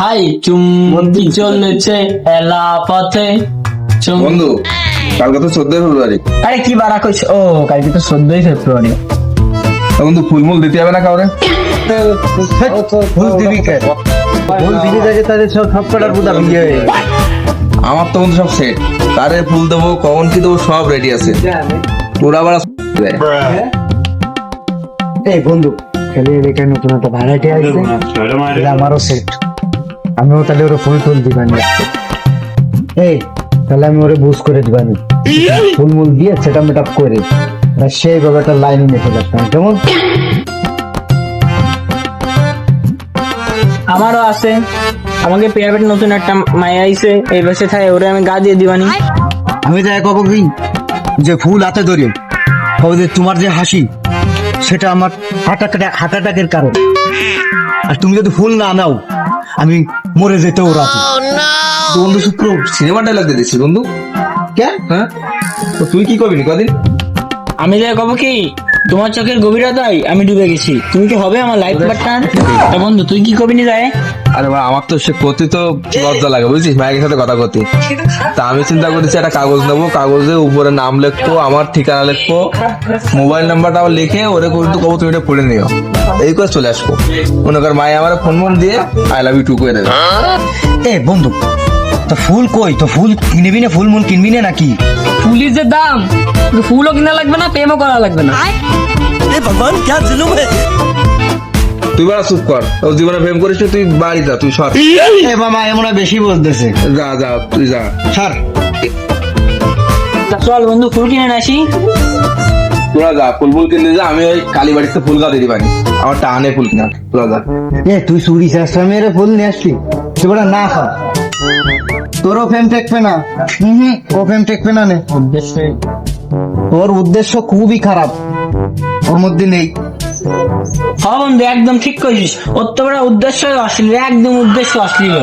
High Chumbi চলেছে এলা পথে বন্ধু কালকে তো 14 ফেব্রুয়ারি। আরে কি বাড়া কইছ? ও কালকে তো 14 ফেব্রুয়ারি। তা বন্ধু ফুলমুল দিতে হবে না কাউরে? ফুল দিবি কে? ফুল দিবি যাকে তাদের সব কটার বুদা বিয়ে হয়ে গেছে। আমার তো বন্ধু সব সেট, তারে ফুল দেবো কখন কি দেবো সব রেডি আছে। তোরা আবার এই বন্ধু খেলে এলাকায় নতুন একটা ভাড়াটে আসছে, এটা আমারও সেট। আমিও তাহলে ওরা ফুল ফুল দিবানি। এই তাহলে আমি ওরে বুঝ করে দিবানি, ফুল মুল দিয়ে সেটা মেটাপ করে সেই ব্যাপারটা লাইনে মেখে যাচ্তাম কেমন? আমারও আছে, আমাকে প্রাইভেট নতুন একটা মায়া আইছে, এই বসে থাকে ওরে আমি গা দিয়ে দিবানি। আমি তো এক কি যে ফুল হাতে ধরে কবে যে তোমার যে হাসি সেটা আমার হার্ট অ্যাটাকের কারণ, আর তুমি যদি ফুল না নাও আমি মরে যেতেও রাখি। বন্ধু শুক্র সিনেমা ডায়লগ দিয়ে দিচ্ছি বন্ধু। কেন? হ্যাঁ তো তুই কি করবি কদিন? আমি যাই কব কি, তোমার চোখের গভীরতায় আমি ডুবে গেছি, তুমি কি হবে আমার লাইফ পার্টনার? তা বন্ধু তুই কি করবি নি যায়? আরে ভাই আমার তো সে করতে তো লজ্জা লাগে বুঝছিস, মায়ের সাথে কথা করতে। তা আমি চিন্তা করেছি একটা কাগজ নেবো, কাগজে উপরে নাম লিখবো, আমার ঠিকানা লিখবো, মোবাইল নাম্বারটাও লিখে ওরে কিন্তু কবো তুমি এটা পড়ে নিও, এই করে চলে আসবো। মনে কর মায়ে আমার ফোন দিয়ে আই লাভ ইউ টু করে দেবে। এ বন্ধু তো ফুল কই? তো ফুল কিনবি না, ফুল মুল কিনবি না নাকি? ফুলের যে দাম, ফুলও কিনা লাগবে না, প্রেমও করা লাগবে না। তুই বাড়া চুপ কর, ও জীবনে প্রেম করিস তুই বাড়ি যা, তুই সর। এ মামা এমন বেশি বলতেছে, যা যা তুই যা ছাড়। চল বন্ধু ফুল কিনে নিয়ে আসি। তোরা যা ফুল ফুল কিনে যা, আমি ওই কালীবাড়িতে ফুল গাছ দিতে পারি, আমার টানে ফুল কিনা। তোরা যা। এ তুই চুরি চেষ্টা মেরে ফুল নিয়ে আসলি, তুই বড় না খা, তোরও ফেম টেকবে না। ও ফেম টেকবে না নে, তোর উদ্দেশ্য খুবই খারাপ, ওর মধ্যে নেই। হ্যাঁ বন্ধু একদম ঠিক কইছিস, ওর তো বড় উদ্দেশ্য অশ্লীল, একদম উদ্দেশ্য অশ্লীল।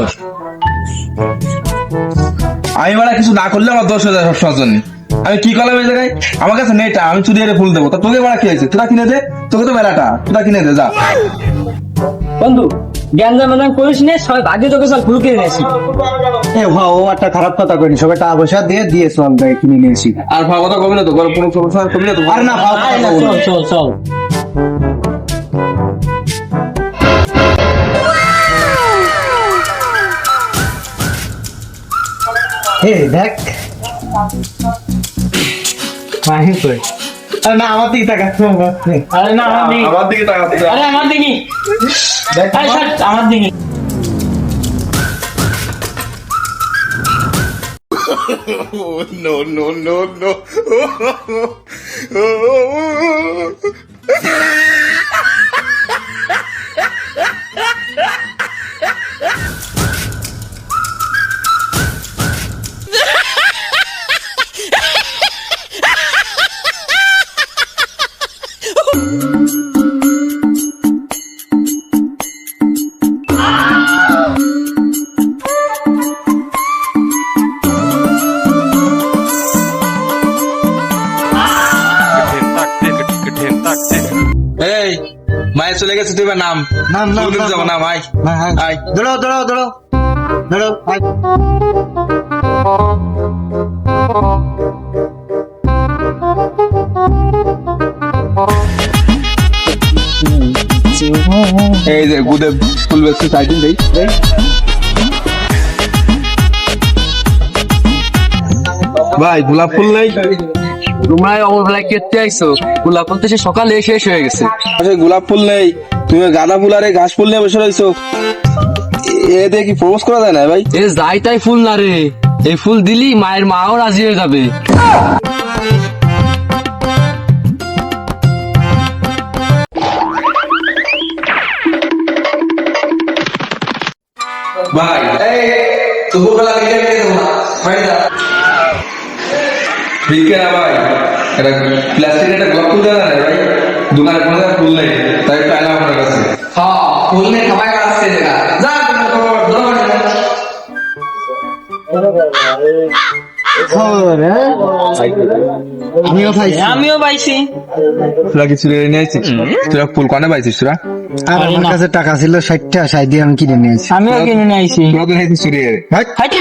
আমি বাড়া কিছু না করলে আমার 10,000 সব জন্য। আমি কি করলাম এই জায়গায়? আমার কাছে নেই, আমি চুরি এনে ফুল দেবো, তা তোকে বাড়া কি হয়েছে? তোরা কিনে দে, তোকে তো মেলাটা, তোরা কিনে দে যা। বন্ধু জ্ঞান জানা করিস নে, সবাই আগে তোকে চল ফুল কিনে নিয়ে আসি। এ ভাও ও একটা খারাপ কথা কইনি, সবাই টাকা পয়সা দিয়ে দিয়ে চল ভাই কিনে নিয়েছি। আর ভাব কথা কবি না তো, কোনো সমস্যা কবি না তো। আর না ভাও আয় না, চল চল চল। এ দেখ মাহি কই? আরে না আমার দিকে তাকা। আরে না আমার দিকে, আমার দিকে তাকাতে যা। আরে আমার দিকে, দেখ আরে ছাড়, আমার দিকে। এই মায়ের চলে গেছে, তুই এবার নাম নাম নাম ফুল দিতে যাবো না ভাই। না হ্যাঁ আয়। দাঁড়াও দাঁড়াও দাঁড়াও দাঁড়াও আয়। এই যে গুদে ফুল বেচতে সাইডিং দেই। ভাই গোলাপ ফুল নেই? তোমরা অবহেলায় কেটে আইছো, গোলাপ ফুল তো সে সকালে শেষ হয়ে গেছে। আচ্ছা, গোলাপ ফুল নেই, তুমি গাঁদা ফুল আর এই ঘাস ফুল নিয়ে বসে রয়েছো। এ দিয়ে কি প্রপোজ করা যায় না ভাই? এ যাই তাই ফুল না রে, এই ফুল দিলি মায়ের মাও রাজি হয়ে যাবে। ভাই এই দুপুরবেলা ভিক্ষা খেতে দেবো না, বাড়ি যা। ভিক্ষা না ভাই, এটা প্লাস্টিকের একটা গোলাপ ফুল দেওয়া না ভাই, দোকানে কোনো জায়গায় ফুল নেই, তাই একটু আইলাম আপনার কাছে। হ্যাঁ ফুল নিয়ে খাবার আসছে দেখা যা। খবর হ্যাঁ? আমিও পাইছি। আমিও পাইছি। তোরা কি চুরি নিয়ে আসছিস? তোরা ফুল কনে পাইছিস তোরা? আর আমার কাছে টাকা ছিল 60টা, 60 দিয়ে আমি কিনে নিয়েছি। আমিও কিনে নিয়ে আইছি। তোরা তো নিয়েছিস চুরি হাট।